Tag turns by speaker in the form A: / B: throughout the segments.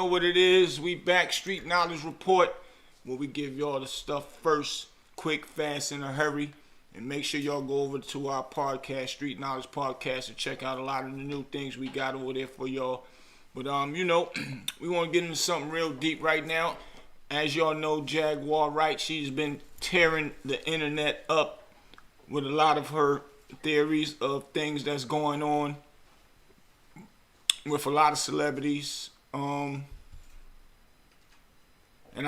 A: what it is. We back, Street Knowledge Report, where we give y'all the stuff first, quick, fast, in a hurry. And make sure y'all go over to our podcast, Street Knowledge Podcast, and check out a lot of the new things we got over there for y'all. But, we want to get into something real deep right now. As y'all know, Jaguar Wright, she's been tearing the internet up with a lot of her theories of things that's going on with a lot of celebrities. And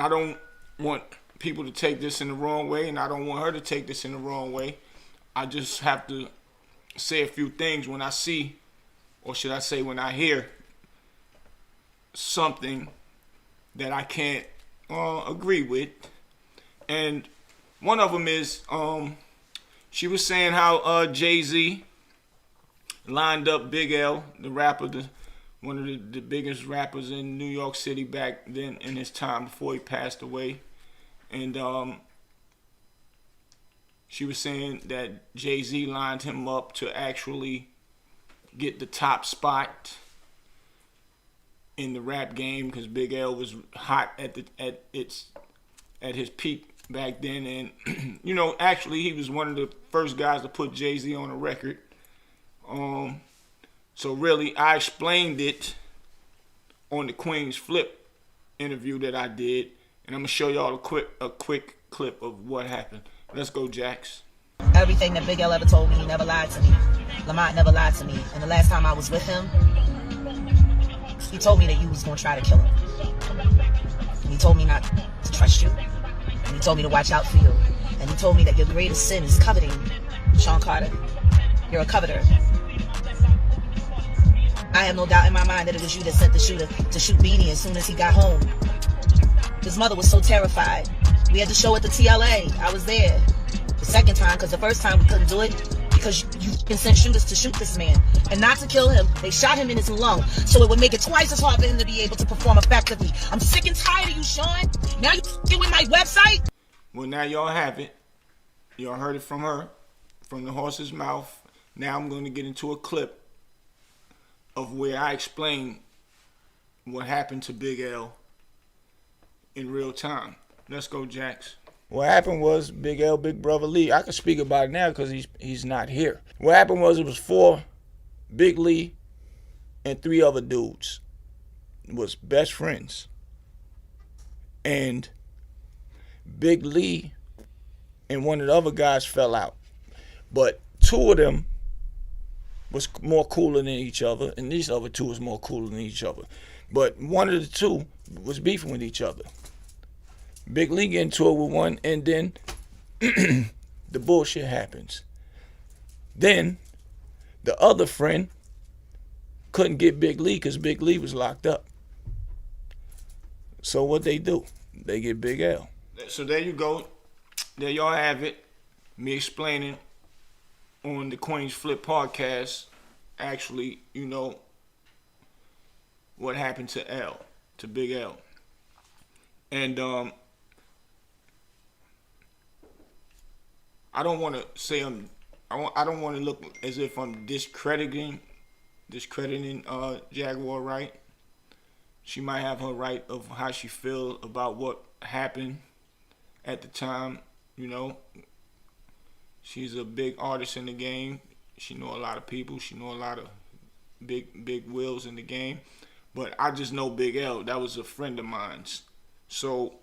A: I don't want people to take this in the wrong way, and I don't want her to take this in the wrong way. I just have to say a few things when I see, or should I say when I hear something that I can't agree with. And one of them is she was saying how Jay-Z lined up Big L, the rapper, one of the biggest rappers in New York City back then in his time before he passed away. And she was saying that Jay-Z lined him up to actually get the top spot in the rap game, because Big L was hot at his peak back then. And actually he was one of the first guys to put Jay-Z on a record. So really, I explained it on the Queen's Flip interview that I did, and I'm gonna show y'all a quick clip of what happened. Let's go, Jax.
B: Everything that Big L ever told me, he never lied to me. Lamont never lied to me. And the last time I was with him, he told me that you was gonna try to kill him. And he told me not to trust you. And he told me to watch out for you. And he told me that your greatest sin is coveting Sean Carter. You're a coveter. I have no doubt in my mind that it was you that sent the shooter to shoot Beanie as soon as he got home. His mother was so terrified. We had to show at the TLA. I was there the second time, because the first time we couldn't do it because you can send shooters to shoot this man and not to kill him. They shot him in his lung, so it would make it twice as hard for him to be able to perform effectively. I'm sick and tired of you, Sean. Now you with my website?
A: Well, now y'all have it. Y'all heard it from her, from the horse's mouth. Now I'm going to get into a clip of where I explain what happened to Big L in real time. Let's go, Jax. What happened was Big L, Big Brother Lee. I can speak about it now because he's not here. What happened was it was 4 Big Lee and 3 other dudes. It was best friends. And Big Lee and one of the other guys fell out. But 2 of them was more cooler than each other, and these other 2 was more cooler than each other. But one of the 2 was beefing with each other. Big Lee get into it with one, and then the bullshit happens. Then the other friend couldn't get Big Lee because Big Lee was locked up. So what they do? They get Big L. So there you go. There y'all have it. Me explaining on the Queen's Flip podcast, actually, what happened to Big L. And I don't want to say I don't want to look as if I'm discrediting Jaguar Wright. She might have her right of how she feel about what happened at the time. She's a big artist in the game. She know a lot of people. She know a lot of big wheels in the game. But I just know Big L. That was a friend of mine's. So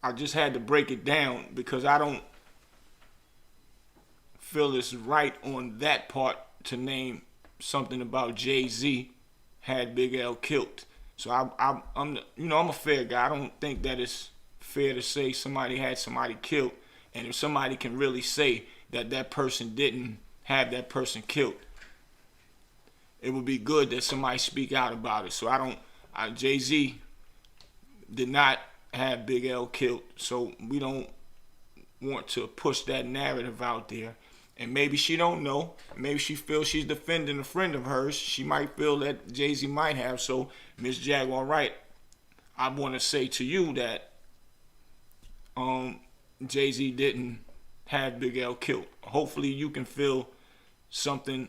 A: I just had to break it down because I don't feel it's right on that part to name something about Jay-Z had Big L killed. So I'm a fair guy. I don't think that it's fair to say somebody had somebody killed, and if somebody can really say that person didn't have that person killed, it would be good that somebody speak out about it. So Jay-Z did not have Big L killed, so we don't want to push that narrative out there. And maybe she don't know. Maybe she feels she's defending a friend of hers. She might feel that Jay-Z might have. So, Miss Jaguar Wright, I want to say to you that Jay-Z didn't have Big L killed. Hopefully you can feel something,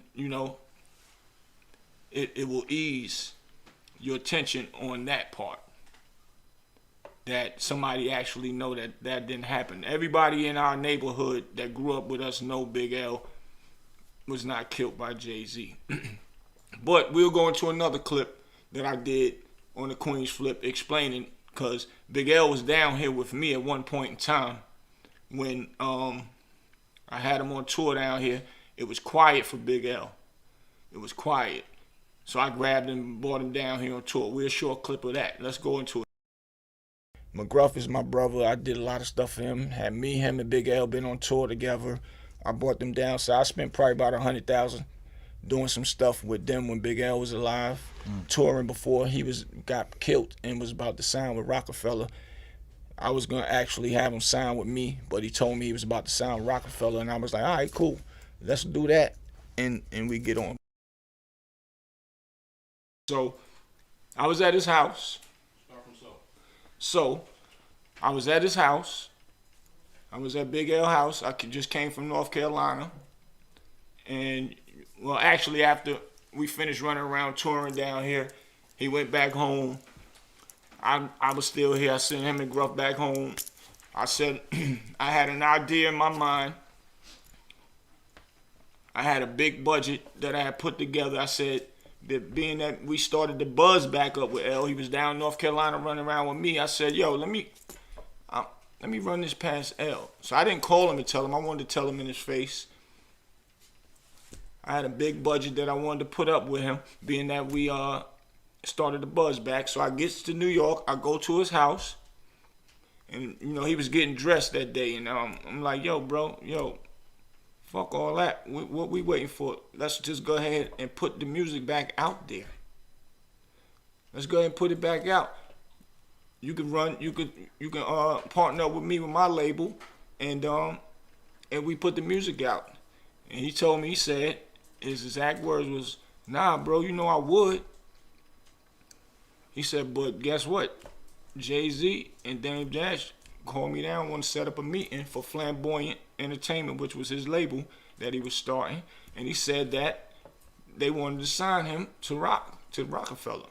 A: it will ease your attention on that part. That somebody actually know that that didn't happen. Everybody in our neighborhood that grew up with us know Big L was not killed by Jay-Z. But we'll go into another clip that I did on the Queen's Flip explaining, because Big L was down here with me at one point in time when I had him on tour down here. It was quiet for Big L. It was quiet. So I grabbed him and brought him down here on tour. We'll show a clip of that. Let's go into it. McGruff is my brother. I did a lot of stuff for him. Had me, him, and Big L been on tour together. I brought them down. So I spent probably about $100,000 doing some stuff with them when Big L was alive, touring before he got killed and was about to sign with Rockefeller. I was gonna actually have him sign with me, but he told me he was about to sign with Rockefeller, and I was like, all right, cool, let's do that, and we get on. So I was at his house. So I was at his house. I was at Big L house. I just came from North Carolina, and well, actually, after we finished running around touring down here, he went back home. I was still here. I sent him and Gruff back home. I said, I had an idea in my mind. I had a big budget that I had put together. I said, that being that we started the buzz back up with L, he was down in North Carolina running around with me. I said, yo, let me run this past L. So I didn't call him and tell him. I wanted to tell him in his face. I had a big budget that I wanted to put up with him, being that we started the buzz back. So I gets to New York, I go to his house, and you know he was getting dressed that day, and I'm like, yo, bro, fuck all that. What we waiting for? Let's just go ahead and put the music back out there. Let's go ahead and put it back out. You can partner up with me with my label, and we put the music out. And he told me, he said, his exact words was, nah, bro, you know I would. He said, but guess what? Jay-Z and Dame Dash called me down, want to set up a meeting for Flamboyant Entertainment, which was his label that he was starting. And he said that they wanted to sign him to Rockefeller.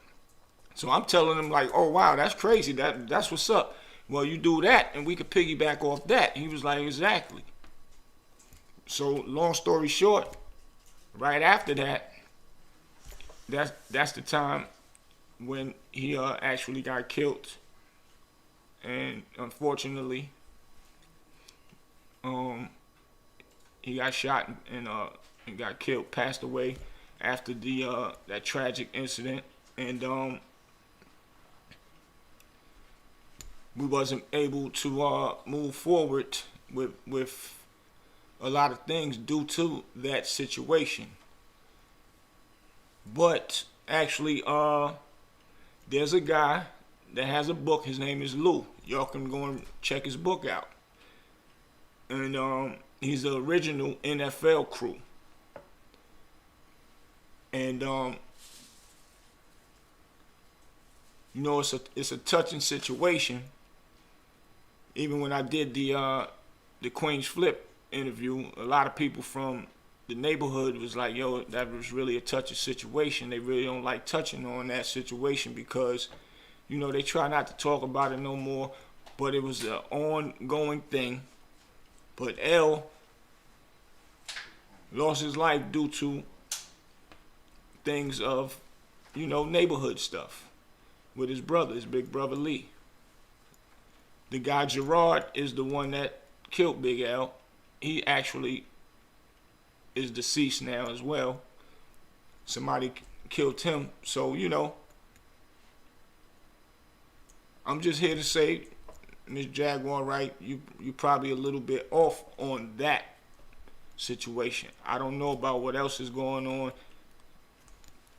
A: So I'm telling him like, oh, wow, that's crazy. That's what's up. Well, you do that and we could piggyback off that. He was like, exactly. So long story short, right after that, that's the time when he actually got killed, and unfortunately, he got shot and got killed, passed away after the that tragic incident, and we wasn't able to move forward with a lot of things due to that situation. But actually, there's a guy that has a book. His name is Lou. Y'all can go and check his book out. And he's the original NFL crew. And you know, it's a touching situation. Even when I did the Queen's Flip interview, a lot of people from the neighborhood was like, yo, that was really a touching situation. They really don't like touching on that situation because, you know, they try not to talk about it no more, but it was an ongoing thing. But L lost his life due to things of, you know, neighborhood stuff with his brother, his big brother Lee. The guy Gerard is the one that killed Big L. He actually is deceased now as well. Somebody killed him. So, you know, I'm just here to say, Miss Jaguar Wright, you probably a little bit off on that situation. I don't know about what else is going on.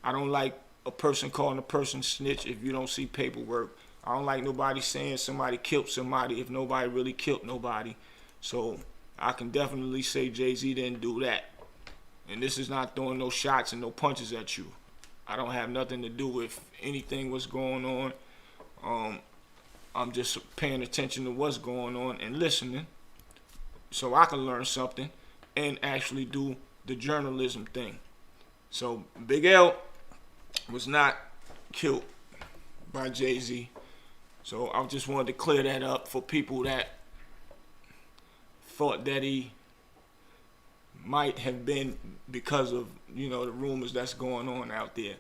A: I don't like a person calling a person snitch if you don't see paperwork. I don't like nobody saying somebody killed somebody if nobody really killed nobody. So I can definitely say Jay-Z didn't do that. And this is not throwing no shots and no punches at you. I don't have nothing to do with anything what's going on. I'm just paying attention to what's going on and listening so I can learn something and actually do the journalism thing. So Big L was not killed by Jay-Z. So I just wanted to clear that up for people that thought that he might have been because of, the rumors that's going on out there.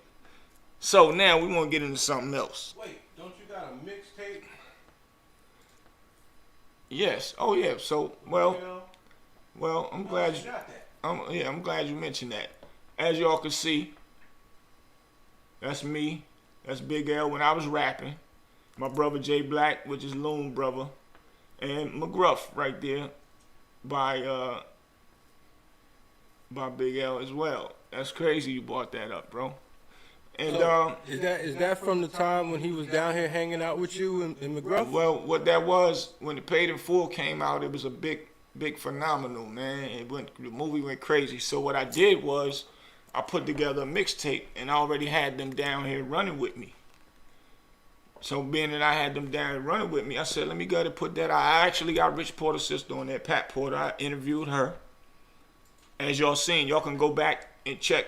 A: So now we want to get into something else.
C: Wait, don't you got a mixtape?
A: Yes. Oh yeah. So well, I'm glad you
C: got that.
A: I'm glad you mentioned that. As y'all can see, that's me. That's Big L when I was rapping. My brother Jay Black, which is Loon brother, and McGruff right there by Big L as well. That's crazy you brought that up, bro. And
C: so, is that from the time when he was down here hanging out with you in McGruff?
A: Well, what that was, when the Paid in Full came out, it was a big phenomenal, man. The movie went crazy. So what I did was I put together a mixtape, and I already had them down here running with me. So being that I had them down here running with me, I said, let me go ahead and put that out. I actually got Rich Porter's sister on there, Pat Porter. I interviewed her. As y'all seen, y'all can go back and check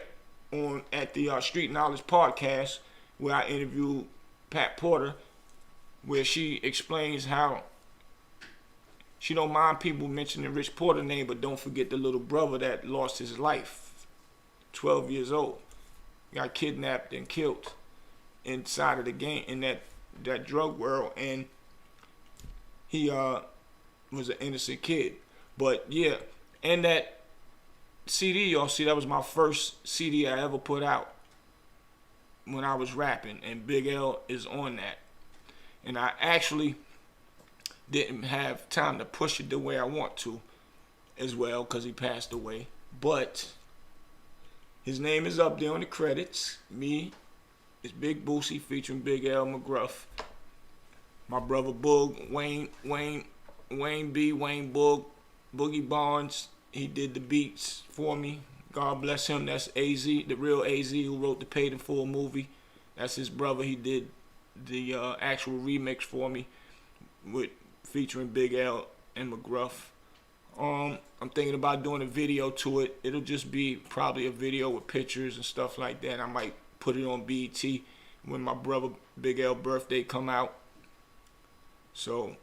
A: on at the Street Knowledge podcast where I interviewed Pat Porter, where she explains how she don't mind people mentioning Rich Porter's name, but don't forget the little brother that lost his life, 12 years old, got kidnapped and killed inside of the game in that drug world, and he was an innocent kid. But yeah, and that CD, y'all see, that was my first CD I ever put out when I was rapping, and Big L is on that. And I actually didn't have time to push it the way I want to as well because he passed away. But his name is up there on the credits. Me, it's Big Boosie featuring Big L McGruff. My brother Boog, Wayne Boog, Boogie Barnes, he did the beats for me. God bless him. That's AZ, the real AZ who wrote the Paid in Full movie. That's his brother. He did the actual remix for me with featuring Big L and McGruff. I'm thinking about doing a video to it. It'll just be probably a video with pictures and stuff like that. I might put it on BET when my brother Big L birthday come out. So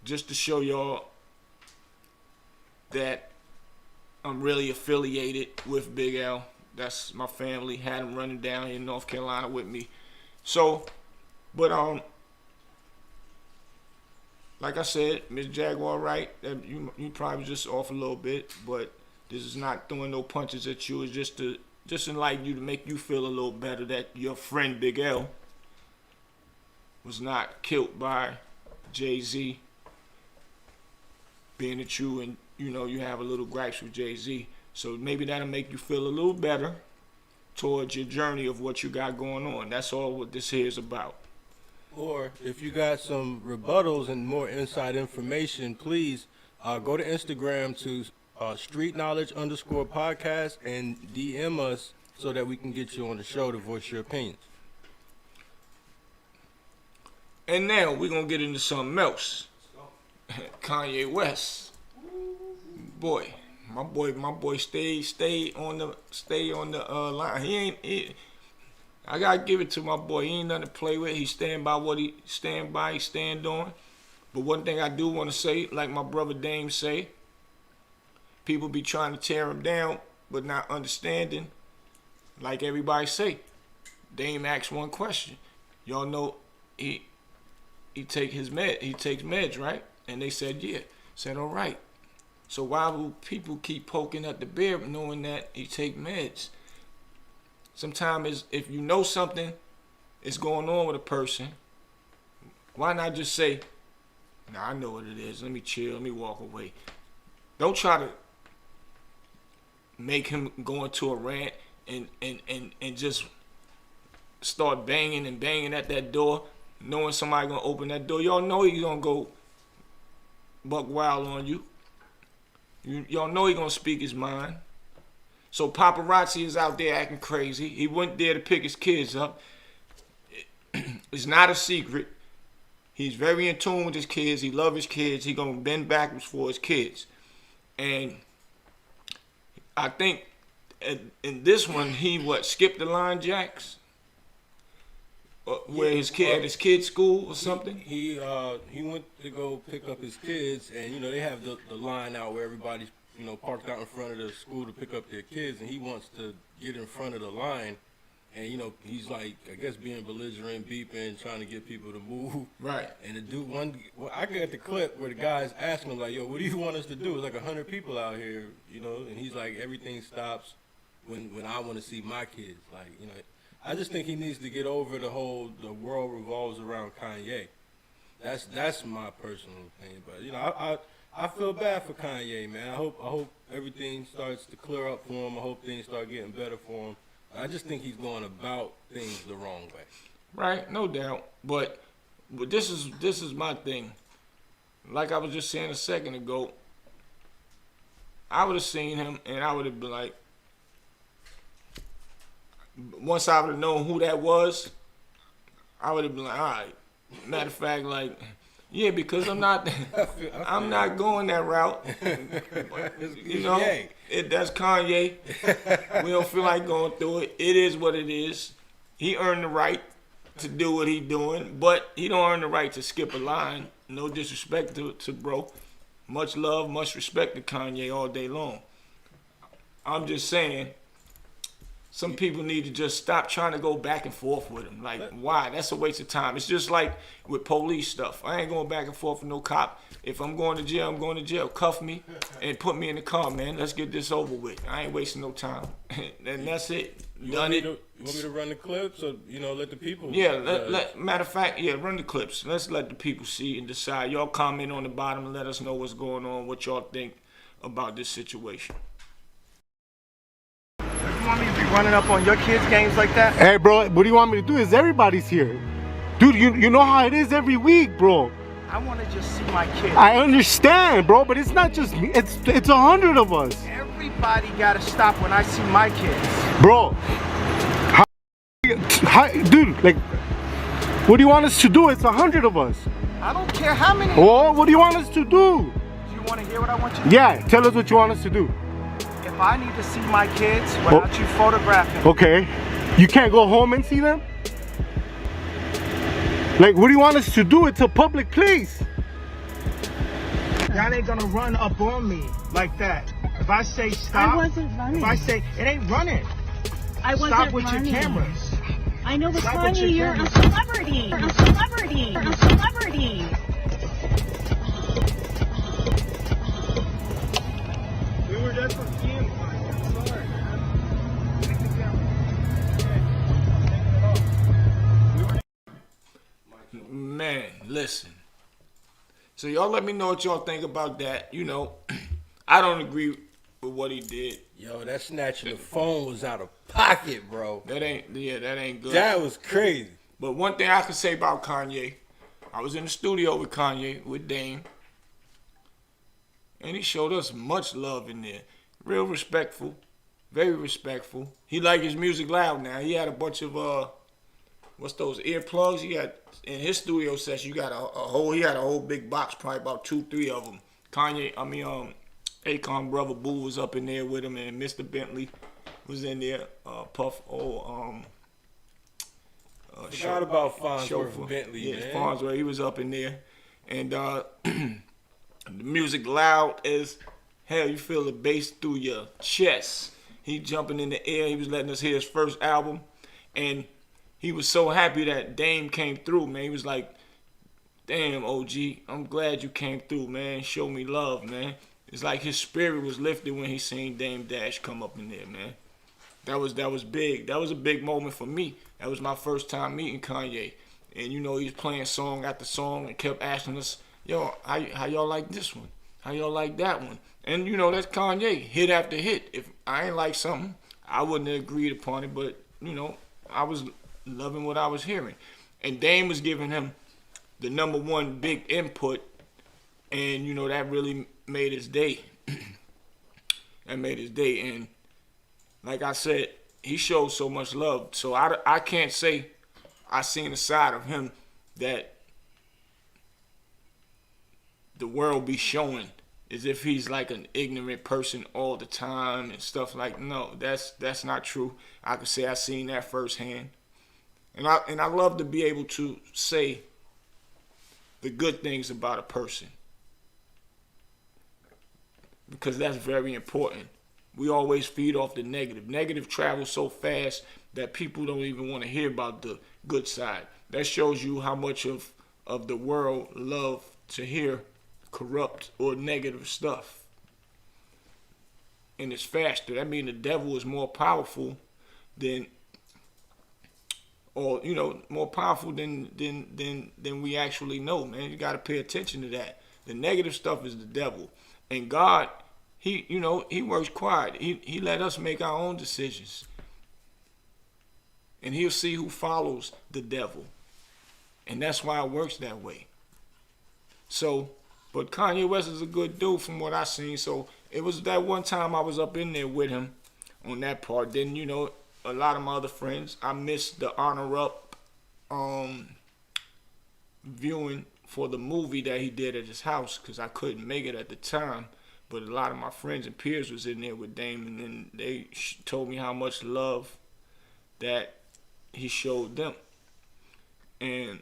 A: just to show y'all that I'm really affiliated with Big L. That's my family. Had him running down here in North Carolina with me. So, but like I said, Miss Jaguar Wright, you probably just off a little bit, but this is not throwing no punches at you. It's just to enlighten you, to make you feel a little better that your friend Big L was not killed by Jay-Z. Being that you and you have a little gripes with Jay-Z, so maybe that'll make you feel a little better towards your journey of what you got going on. That's all what this here is about.
C: Or if you got some rebuttals and more inside information, please go to Instagram to Street Knowledge _podcast and DM us so that we can get you on the show to voice your opinions.
A: And now we're gonna get into something else. Kanye West. Boy, my boy stay on the line. I gotta give it to my boy. He ain't nothing to play with. He stand by what he stand on. But one thing I do want to say, like my brother Dame say, people be trying to tear him down, but not understanding. Like everybody say, Dame asked one question. Y'all know he takes meds, right? And they said yeah. Said all right. So why will people keep poking at the bear knowing that he take meds? Sometimes if you know something is going on with a person, why not just say, nah, I know what it is. Let me chill. Let me walk away. Don't try to make him go into a rant and just start banging at that door, knowing somebody gonna open that door. Y'all know he's gonna go buck wild on you. Y'all know he gonna speak his mind. So paparazzi is out there acting crazy. He went there to pick his kids up. It's not a secret. He's very in tune with his kids. He loves his kids. He gonna bend backwards for his kids. And I think in this one, he skipped the line, Jacks? Where his kid at his kid's school or something?
C: He went to go pick up his kids, and you know they have the line out where everybody's parked out in front of the school to pick up their kids, and he wants to get in front of the line, and he's like I guess being belligerent, beeping, trying to get people to move.
A: Right.
C: And the dude I got the clip where the guy's asking him like, "Yo, what do you want us to do? It's like 100 people out here, and he's like, everything stops when I want to see my kids, like I just think he needs to get over the world revolves around Kanye. That's my personal opinion. But I feel bad for Kanye, man. I hope everything starts to clear up for him. I hope things start getting better for him. I just think he's going about things the wrong way.
A: Right, no doubt. But this is my thing. Like I was just saying a second ago, I would have seen him and I would have been like, once I would have known who that was, I would have been like, all right. Matter of fact, like, yeah, because I'm not going that route. That's Kanye. We don't feel like going through it. It is what it is. He earned the right to do what he doing, but he don't earn the right to skip a line. No disrespect to bro. Much love, much respect to Kanye all day long. I'm just saying, some people need to just stop trying to go back and forth with him. Like, why? That's a waste of time. It's just like with police stuff. I ain't going back and forth with no cop. If I'm going to jail, I'm going to jail. Cuff me and put me in the car, man. Let's get this over with. I ain't wasting no time. And that's it.
C: You want me to run the clips or, let the people?
A: Yeah, matter of fact, run the clips. Let's let the people see and decide. Y'all comment on the bottom and let us know what's going on, what y'all think about this situation.
D: You want me to be running up on your kids' games like that?
E: Hey, bro, what do you want me to do? Everybody's here. Dude, you know how it is every week, bro.
D: I want to just see my kids.
E: I understand, bro, but it's not just me. It's 100 of us.
D: Everybody got to stop when I see my kids.
E: Bro, dude, like, what do you want us to do? It's 100 of us.
D: I don't care how many.
E: Oh, what do you want us to do?
D: Do you want to hear what I want you to do?
E: Yeah, tell us what you want us to do.
D: If I need to see my kids without you photographing.
E: Okay. You can't go home and see them? Like, what do you want us to do? It's a public place.
D: Y'all ain't gonna run up on me like that. If I say stop,
F: I wasn't running.
D: If I say it ain't running,
F: I wasn't
D: stop with
F: running.
D: your cameras.
F: I know, but
D: Stop with
F: Kanye,
D: your
F: you're a
D: cameras.
F: celebrity. You're a celebrity. You're a celebrity.
D: We were just for seeing Kanye. I'm sorry, man. Take the camera.
A: Man, listen. So y'all let me know what y'all think about that. I don't agree with what he did.
C: Yo, that snatching the phone was out of pocket, bro.
A: That ain't good.
C: That was crazy.
A: But one thing I can say about Kanye, I was in the studio with Kanye, with Dame, and he showed us much love in there. Real respectful, very respectful. He liked his music loud now. He had a bunch of what's those earplugs? He had in his studio session. He had a whole big box, probably about 2-3 of them. Akon brother Boo was up in there with him, and Mr. Bentley was in there. Puff,
C: Forgot about Farnsworth Bentley,
A: yeah,
C: man.
A: Farnsworth, he was up in there, and the music loud as hell. You feel the bass through your chest. He jumping in the air. He was letting us hear his first album, and he was so happy that Dame came through, man. He was like, damn, OG, I'm glad you came through, man. Show me love, man. It's like his spirit was lifted when he seen Dame Dash come up in there, man. That was big. That was a big moment for me. That was my first time meeting Kanye. And, he was playing song after song and kept asking us, yo, how y'all like this one? How y'all like that one? And, that's Kanye, hit after hit. If I ain't like something, I wouldn't have agreed upon it, but, I was loving what I was hearing. And Dame was giving him the number one big input, and that really made his day. That made his day. And like I said, he showed so much love. So I can't say I seen a side of him that the world be showing as if he's like an ignorant person all the time and stuff like. No, that's not true. I could say I seen that firsthand. And I love to be able to say the good things about a person, because that's very important. We always feed off the negative. Negative travels so fast that people don't even want to hear about the good side. That shows you how much of the world love to hear corrupt or negative stuff. And it's faster. That means the devil is more powerful than, or more powerful than we actually know, man. You got to pay attention to that. The negative stuff is the devil, and God, he works quiet. He let us make our own decisions, and he'll see who follows the devil, and that's why it works that way. So, but Kanye West is a good dude from what I seen. So it was that one time I was up in there with him on that part. Then a lot of my other friends, I missed the Honor Up viewing for the movie that he did at his house because I couldn't make it at the time. But a lot of my friends and peers was in there with Damon, and they told me how much love that he showed them. And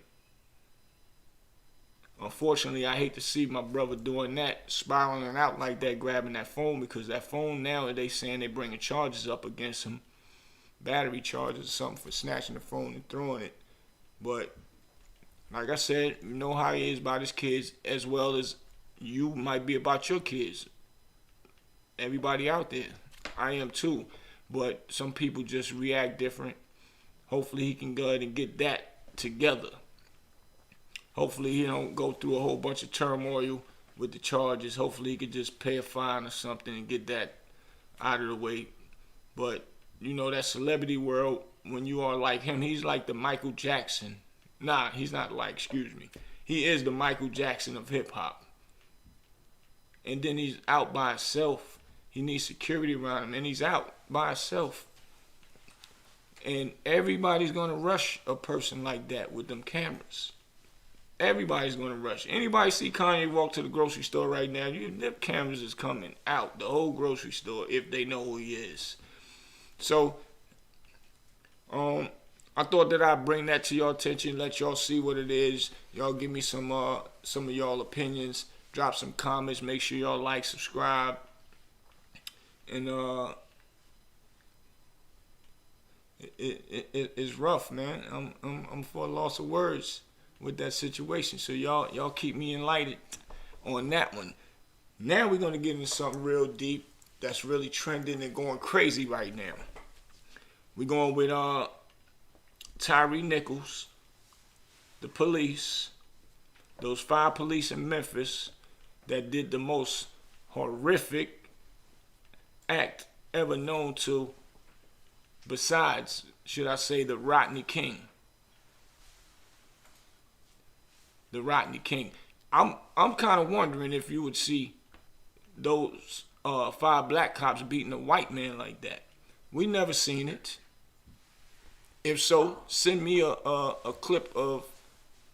A: unfortunately, I hate to see my brother doing that, spiraling out like that, grabbing that phone, because that phone now, they saying they bringing charges up against him, battery charges or something, for snatching the phone and throwing it. But like I said, you know how he is about his kids, as well as you might be about your kids. Everybody out there, I am too, but some people just react different. Hopefully he can go ahead and get that together. Hopefully he don't go through a whole bunch of turmoil with the charges. Hopefully he could just pay a fine or something and get that out of the way. But that celebrity world, when you are like him, he's like the Michael Jackson. Nah, he's not like, excuse me. He is the Michael Jackson of hip hop. And then he's out by himself. He needs security around him, and he's out by himself. And everybody's gonna rush a person like that with them cameras. Everybody's gonna rush. Anybody see Kanye walk to the grocery store right now? Them cameras is coming out the whole grocery store if they know who he is. So, I thought that I'd bring that to your attention, let y'all see what it is. Y'all give me some of y'all opinions. Drop some comments. Make sure y'all like, subscribe, and it's rough, man. I'm for a loss of words with that situation. So y'all keep me enlightened on that one. Now we're gonna get into something real deep that's really trending and going crazy right now. We're going with Tyre Nichols, the police, those 5 police in Memphis that did the most horrific act ever known to, besides, should I say, the Rodney King. The Rodney King. I'm kind of wondering if you would see those 5 black cops beating a white man like that. We never seen it. If so, send me a clip of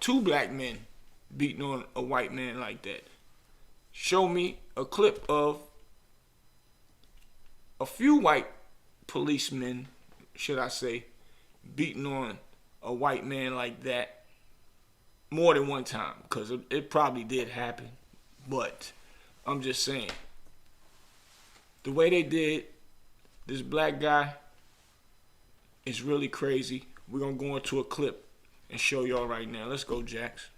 A: 2 black men beating on a white man like that. Show me a clip of a few white policemen, should I say, beating on a white man like that more than one time, because it probably did happen. But I'm just saying, the way they did this black guy is really crazy. We're going to go into a clip and show y'all right now. Let's go, Jax.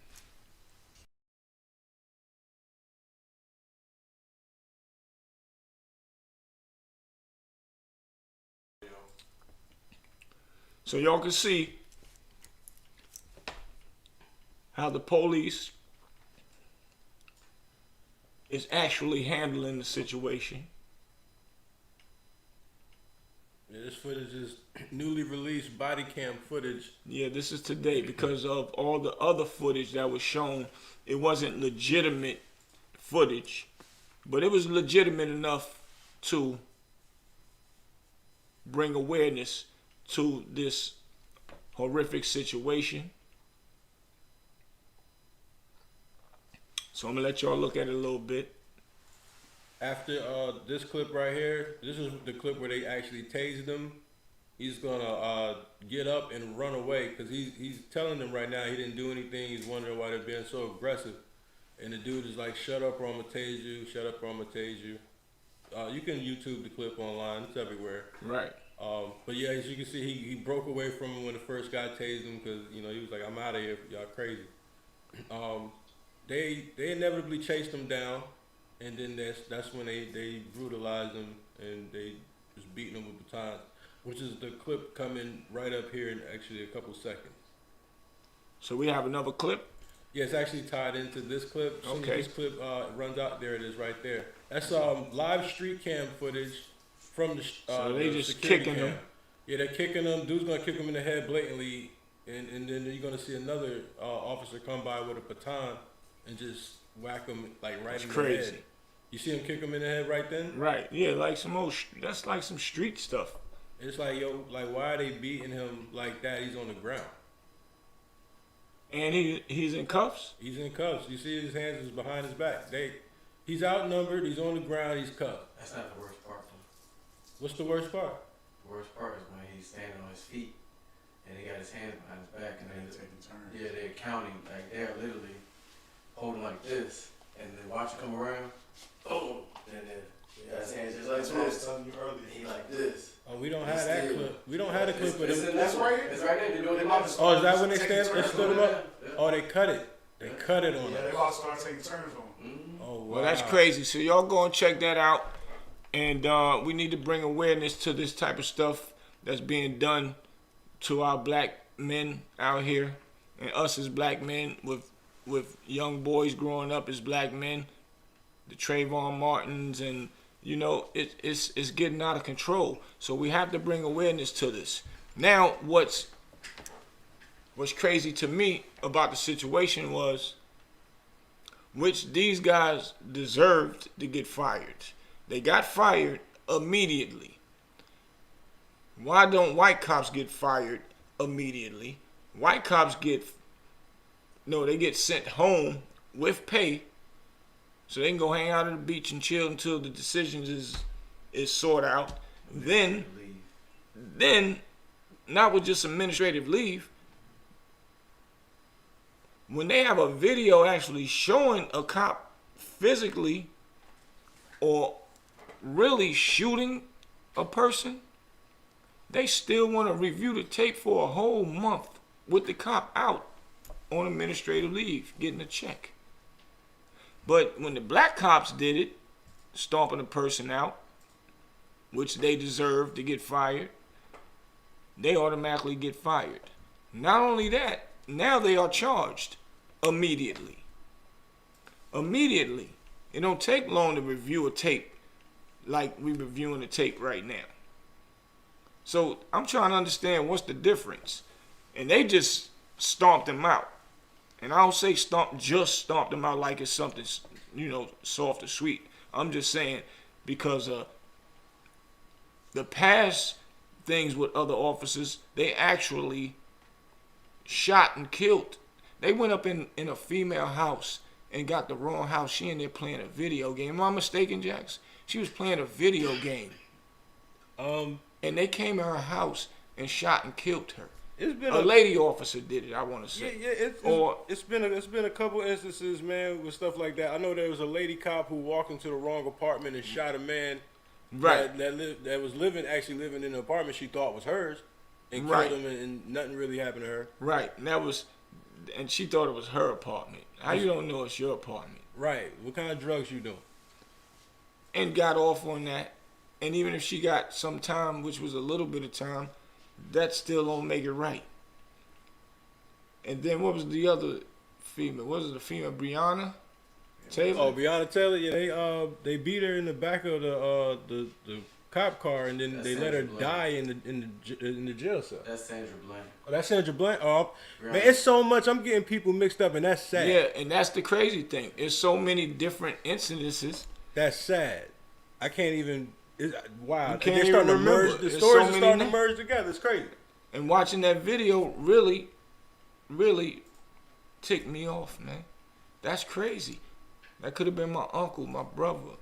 A: So y'all can see how the police is actually handling the situation.
C: Yeah, this footage is newly released body cam footage.
A: Yeah, this is today, because of all the other footage that was shown. It wasn't legitimate footage, but it was legitimate enough to bring awareness to this horrific situation. So I'm gonna let y'all look at it a little bit.
C: After this clip right here, this is the clip where they actually tased him. he's gonna get up and run away because he's telling them right now he didn't do anything. He's wondering why they're being so aggressive. And the dude is like, "Shut up, or I'm gonna tase you. Shut up, or I'm gonna tase you." You can YouTube the clip online; it's everywhere.
A: Right.
C: But yeah, as you can see, he broke away from him when the first guy tased him because he was like, "I'm out of here, y'all crazy." They inevitably chased him down, and then that's when they brutalized him and they just beating him with batons, which is the clip coming right up here in actually a couple seconds.
A: So we have another clip.
C: Yeah, it's actually tied into this clip. As soon as this clip runs out, there it is right there. That's live street cam footage from the
A: So they
C: the
A: just
C: security
A: kicking
C: cam.
A: him.
C: Yeah, they're kicking him. Dude's gonna kick him in the head blatantly, and then you're gonna see another officer come by with a baton and just whack him like right in the head. You see him kick him in the head right then?
A: Right. Yeah, like some old. That's like some street stuff.
C: It's like, yo, like why are they beating him like that? He's on the ground.
A: And he's in cuffs.
C: He's in cuffs. You see his hands is behind his back. He's outnumbered. He's on the ground. He's cuffed.
G: That's not the worst part, though.
C: What's the worst part?
G: The worst part is when he's standing on his feet and he got his hands behind his back and they're taking turns. Yeah, they're counting. Like they're literally holding like this, and then watch him come around. Oh, and then he got his hands just like this. I was telling you earlier. He like this.
C: Oh, we don't have that clip. We don't have the clip of him.
G: That's right here. It's right there. They're doing it.
C: Oh, is that when they stood him up? Oh, they cut it. They cut it on
H: Yeah,
C: us.
H: they all started taking turns on him.
C: Oh, wow.
A: Well, that's crazy. So y'all go and check that out. And we need to bring awareness to this type of stuff that's being done to our black men out here, and us as black men with young boys growing up as black men, the Trayvon Martins, and it's getting out of control. So we have to bring awareness to this. Now, what's crazy to me about the situation was, which these guys deserved to get fired. They got fired immediately. Why don't white cops get fired immediately? White cops they get sent home with pay so they can go hang out on the beach and chill until the decisions is sorted out. Then, not with just administrative leave, when they have a video actually showing a cop physically or really shooting a person, they still want to review the tape for a whole month with the cop out on administrative leave, getting a check. But when the black cops did it, stomping a person out, which they deserve to get fired, they automatically get fired. Not only that, now they are charged immediately. Immediately. It don't take long to review a tape like we reviewing a tape right now. So I'm trying to understand what's the difference. And they just stomped him out. And I don't say stomped him out like it's something, soft or sweet. I'm just saying because the past things with other officers, they actually shot and killed. They went up in a female house and got the wrong house. She in there playing a video game. Am I mistaken, Jax? She was playing a video game. And they came to her house and shot and killed her.
C: It's been
A: a lady officer did it, I want to say.
C: Yeah, it's been a couple instances, man, with stuff like that. I know there was a lady cop who walked into the wrong apartment and shot a man,
A: right?
C: That was living in an apartment she thought was hers, and killed him, and nothing really happened to her.
A: Right, and she thought it was her apartment. How you don't know it's your apartment?
C: Right. What kind of drugs you doing?
A: And got off on that. And even if she got some time, which was a little bit of time, that still don't make it right. And then what was the other female? What was it, the female? Breonna Taylor?
C: Oh, Breonna Taylor. Yeah, they beat her in the back of the cop car, and then they let her die in the jail cell.
G: That's Sandra Bland.
C: Oh, that's Sandra Bland. Oh, man, it's so much. I'm getting people mixed up, and that's sad.
A: Yeah, and that's the crazy thing. There's so many different incidences.
C: That's sad. I can't even. Wow,
A: they're starting to merge.
C: The stories are starting to merge together. It's crazy.
A: And watching that video really, really ticked me off, man. That's crazy. That could have been my uncle, my brother,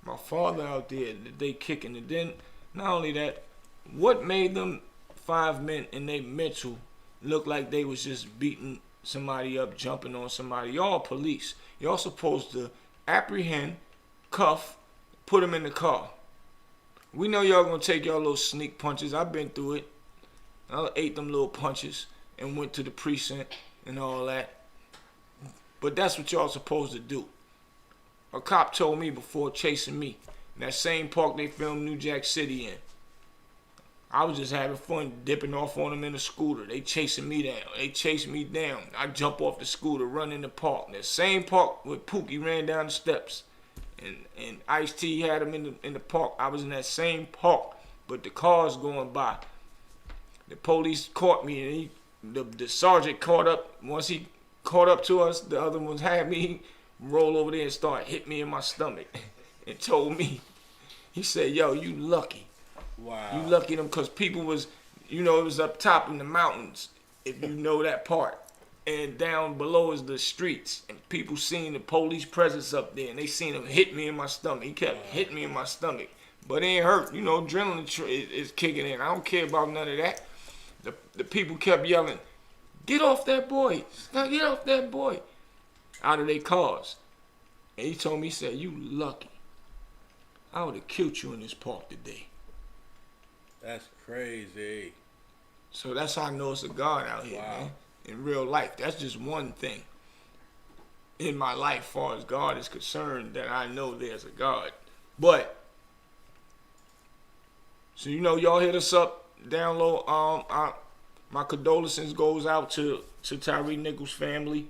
A: my father out there that they kicking. And then not only that, What made them 5 men in their mental look like they was just beating somebody up, jumping on somebody? Y'all police. Y'all supposed to apprehend, cuff, put them in the car. We know y'all gonna take y'all little sneak punches. I've been through it. I ate them little punches and went to the precinct and all that. But that's what y'all supposed to do. A cop told me before chasing me in that same park they filmed New Jack City in. I was just having fun dipping off on them in a scooter. They chasing me down. They chasing me down. I jump off the scooter, run in the park. That same park where Pookie ran down the steps. And Ice-T had him in the park. I was in that same park, but the cars going by. The police caught me, and the sergeant caught up. Once he caught up to us, the other ones had me roll over there and start hitting me in my stomach and told me, he said, yo, you lucky.
C: Wow.
A: You lucky them because people was, it was up top in the mountains, if you know that part. And down below is the streets. And people seen the police presence up there. And they seen him hit me in my stomach. He kept hitting me in my stomach. But it ain't hurt. Adrenaline is kicking in. I don't care about none of that. The people kept yelling, get off that boy. Get off that boy. Out of their cars. And he told me, he said, you lucky. I would have killed you in this park today.
C: That's crazy.
A: So that's how I know it's a God out here,
C: Wow.
A: man. In real life. That's just one thing in my life as far as God is concerned that I know there's a God. But, so y'all hit us up, down low. My condolences goes out to Tyre Nichols' family.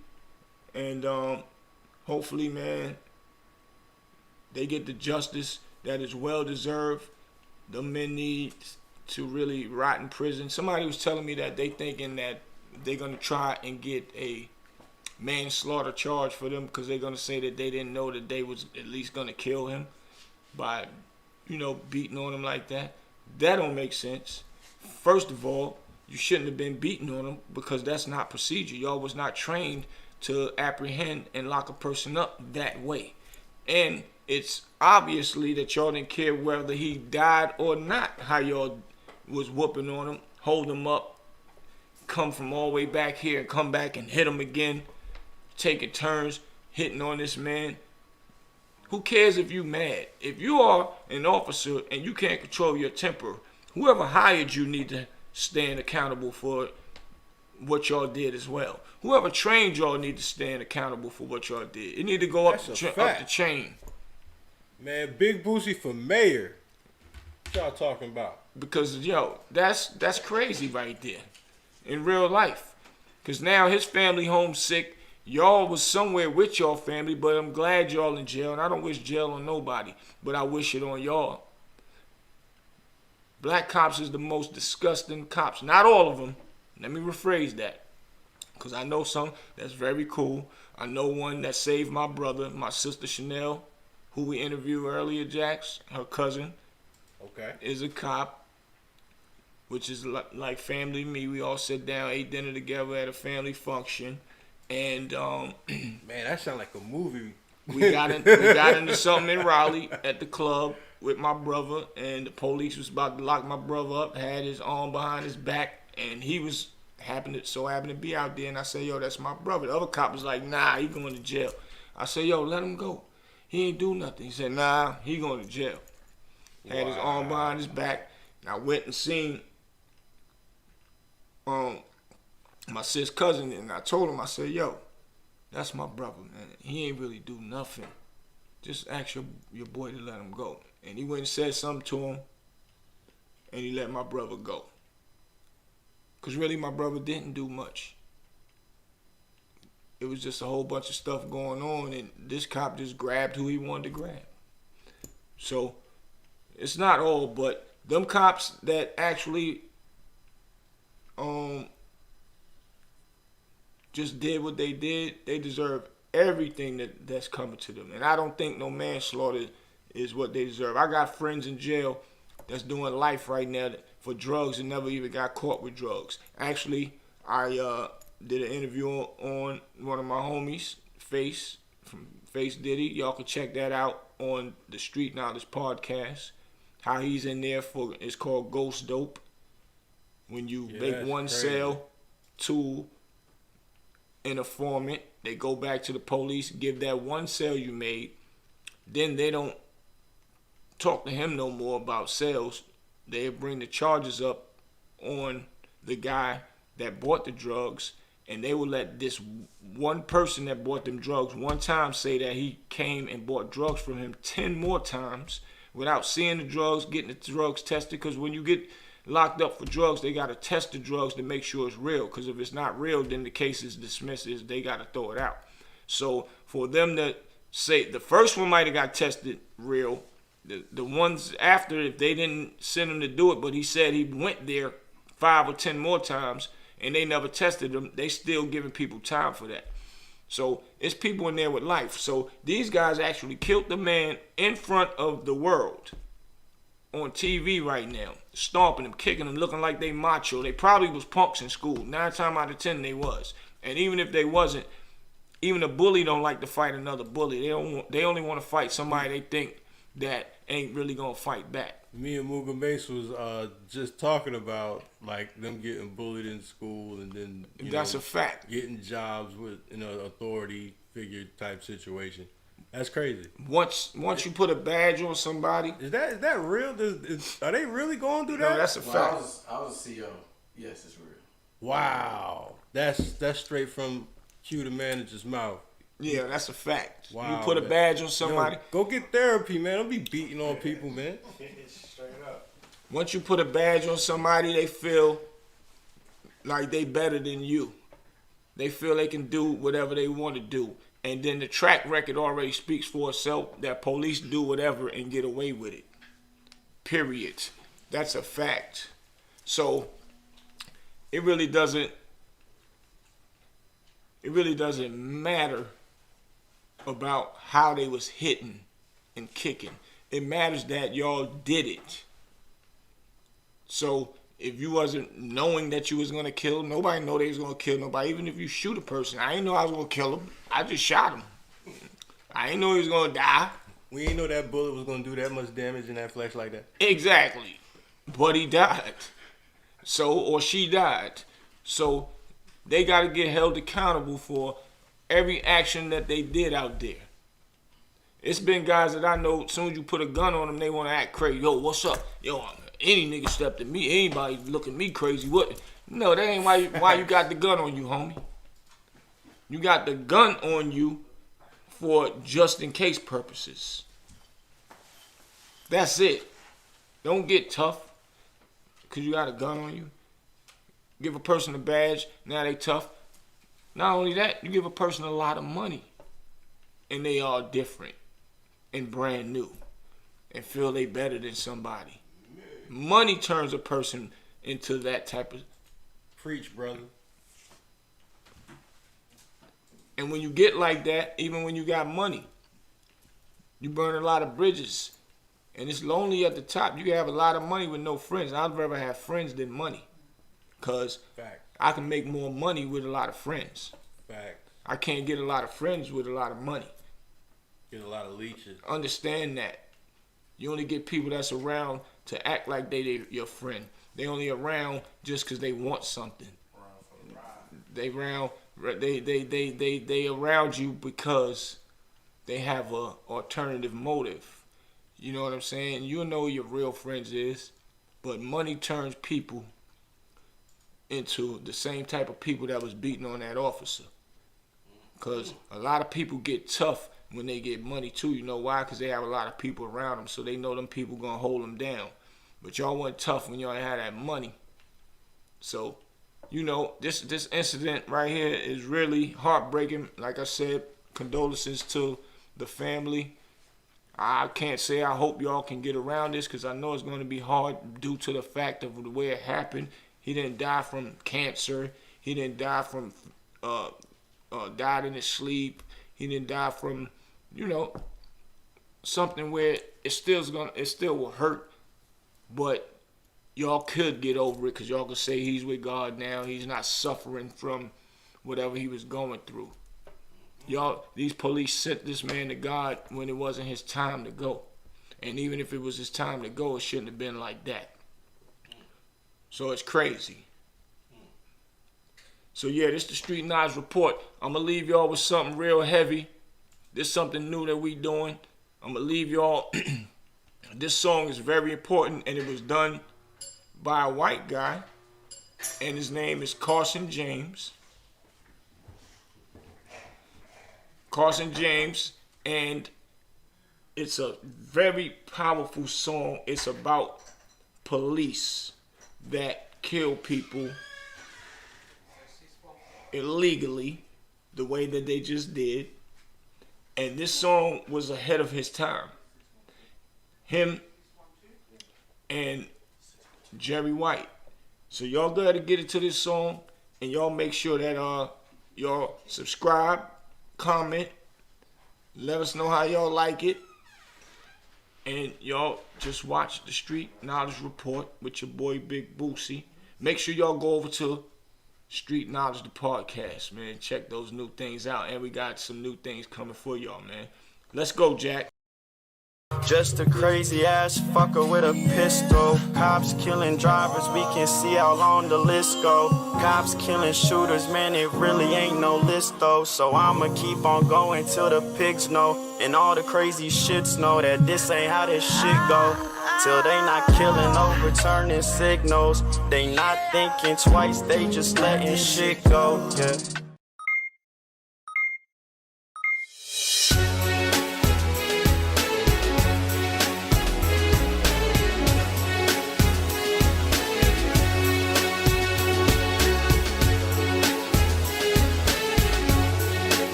A: And hopefully, man, they get the justice that is well deserved. The men need to really rot in prison. Somebody was telling me that they thinking that they're going to try and get a manslaughter charge for them because they're going to say that they didn't know that they was at least going to kill him by, beating on him like that. That don't make sense. First of all, you shouldn't have been beating on him because that's not procedure. Y'all was not trained to apprehend and lock a person up that way. And it's obviously that y'all didn't care whether he died or not, how y'all was whooping on him, hold him up, come from all the way back here and come back and hit him again, taking turns, hitting on this man. Who cares if you mad? If you are an officer and you can't control your temper, whoever hired you need to stand accountable for what y'all did as well. Whoever trained y'all need to stand accountable for what y'all did. It need to go up the chain.
C: Man, Big Boosie for mayor. What y'all talking about?
A: Because, that's crazy right there. In real life. Because now his family homesick. Y'all was somewhere with y'all family, but I'm glad y'all in jail. And I don't wish jail on nobody, but I wish it on y'all. Black cops is the most disgusting cops. Not all of them. Let me rephrase that. Because I know some that's very cool. I know one that saved my brother, my sister Chanel, who we interviewed earlier, Jax, her cousin.
C: Okay. Is
A: a cop. Which is like family to me. We all sit down, ate dinner together at a family function, and
C: man, that sounds like a movie.
A: we got into something in Raleigh at the club with my brother, and the police was about to lock my brother up, had his arm behind his back, and he was happened to be out there, and I said, yo, that's my brother. The other cop was like, nah, he going to jail. I said, yo, let him go. He ain't do nothing. He said, nah, he going to jail. Had his arm behind his back, and I went and seen my sis cousin, and I told him, I said, yo, that's my brother, man. He ain't really do nothing. Just ask your boy to let him go. And he went and said something to him, and he let my brother go. Because really, my brother didn't do much. It was just a whole bunch of stuff going on, and this cop just grabbed who he wanted to grab. So, it's not all, but them cops that actually just did what they did, they deserve everything that's coming to them. And I don't think no manslaughter is what they deserve. I got friends in jail that's doing life right now for drugs and never even got caught with drugs. Actually, I did an interview on one of my homies, Face, from Face Diddy. Y'all can check that out on the Street Knowledge podcast. how he's in there for, it's called ghost dope. When you make one
C: crazy.
A: sale to an informant, they go back to the police, give that one sale you made, then they don't talk to him no more about sales. They bring the charges up on the guy that bought the drugs, and they will let this one person that bought them drugs one time say that he came and bought drugs from him 10 more times without seeing the drugs, getting the drugs tested. Because when you get locked up for drugs, they got to test the drugs to make sure it's real. Because if it's not real, then the case is dismissed. They got to throw it out. So for them to say the first one might have got tested real, the ones after, if they didn't send him to do it, but he said he went there 5 or 10 more times and they never tested him, they still giving people time for that. So it's people in there with life. So these guys actually killed the man in front of the world on TV right now, stomping him, kicking him, looking like they macho. They probably was punks in school. 9 times out of 10 they was. And even if they wasn't, even a bully don't like to fight another bully. They only want to fight somebody they think that ain't really gonna fight back.
C: Me and Muga Mace was just talking about like them getting bullied in school and then
A: That's a fact.
C: Getting jobs with authority figure type situation. That's crazy.
A: Once you put a badge on somebody,
C: is that real? Are they really going through that?
A: No, that's a fact.
G: I was a CEO. Yes, it's real.
C: Wow, that's straight from Q the manager's mouth.
A: Yeah, that's a fact.
C: Wow,
A: you put a badge on somebody.
C: Yo, go get therapy, man. Don't be beating on people, man.
H: Straight up.
A: Once you put a badge on somebody, they feel like they better than you. They feel they can do whatever they want to do. And then the track record already speaks for itself that police do whatever and get away with it. Period. That's a fact. So it really doesn't matter about how they was hitting and kicking. It matters that y'all did it. So if you wasn't knowing that you was gonna kill, nobody know they was gonna kill nobody. Even if you shoot a person, I ain't know I was gonna kill him. I just shot him. I ain't know he was gonna die.
C: We ain't know that bullet was gonna do that much damage in that flesh like that.
A: Exactly. But he died. So, or she died. So they gotta get held accountable for every action that they did out there. It's been guys that I know, as soon as you put a gun on them, they want to act crazy. Yo, what's up? Yo, any nigga stepped at me, anybody look at me crazy. What? No, that ain't why you got the gun on you, homie. You got the gun on you for just in case purposes. That's it. Don't get tough because you got a gun on you. Give a person a badge, now they tough. Not only that, you give a person a lot of money and they all different and brand new and feel they better than somebody. Money turns a person into that type of...
C: Preach, brother.
A: And when you get like that, even when you got money, you burn a lot of bridges. And it's lonely at the top. You can have a lot of money with no friends. I'd rather have friends than money. Because I can make more money with a lot of friends.
C: Facts.
A: I can't get a lot of friends with a lot of money.
C: Get a lot of leeches.
A: Understand that. You only get people that's around to act like they your friend. They only around just because they want something. They around you because they have a alternative motive. You know what I'm saying? You know who your real friends is, but money turns people into the same type of people that was beating on that officer. Because a lot of people get tough when they get money too. You know why? Because they have a lot of people around them, so they know them people gonna hold them down. But y'all wasn't tough when y'all had that money. So, you know, this incident right here is really heartbreaking. Like I said, condolences to the family. I can't say I hope y'all can get around this because I know it's going to be hard due to the fact of the way it happened. He didn't die from cancer. He didn't die from died in his sleep. He didn't die from, you know, something where it still will hurt, but y'all could get over it because y'all could say he's with God now. He's not suffering from whatever he was going through. Y'all, these police sent this man to God when it wasn't his time to go. And even if it was his time to go, it shouldn't have been like that. So it's crazy. So yeah, this the Street Knowledge Report. I'm going to leave y'all with something real heavy. This something new that we doing. I'm going to leave y'all. This song is very important, and it was done by a white guy. And his name is Carson James. Carson James. And it's a very powerful song. It's about police that kill people illegally, the way that they just did. And this song was ahead of his time. Him and Jerry White. So y'all gotta get into this song, and y'all make sure that y'all subscribe, comment, let us know how y'all like it. And y'all just watch the Street Knowledge Report with your boy Big Boosie. Make sure y'all go over to Street Knowledge the podcast, man. Check those new things out. And we got some new things coming for y'all, man. Let's go, Jack.
I: Just a crazy ass fucker with a pistol. Cops killing drivers, we can see how long the list go. Cops killing shooters, man, it really ain't no list though. So I'ma keep on going till the pigs know. And all the crazy shits know that this ain't how this shit go. Till they not killing, overturning signals. They not thinking twice, they just letting shit go, yeah.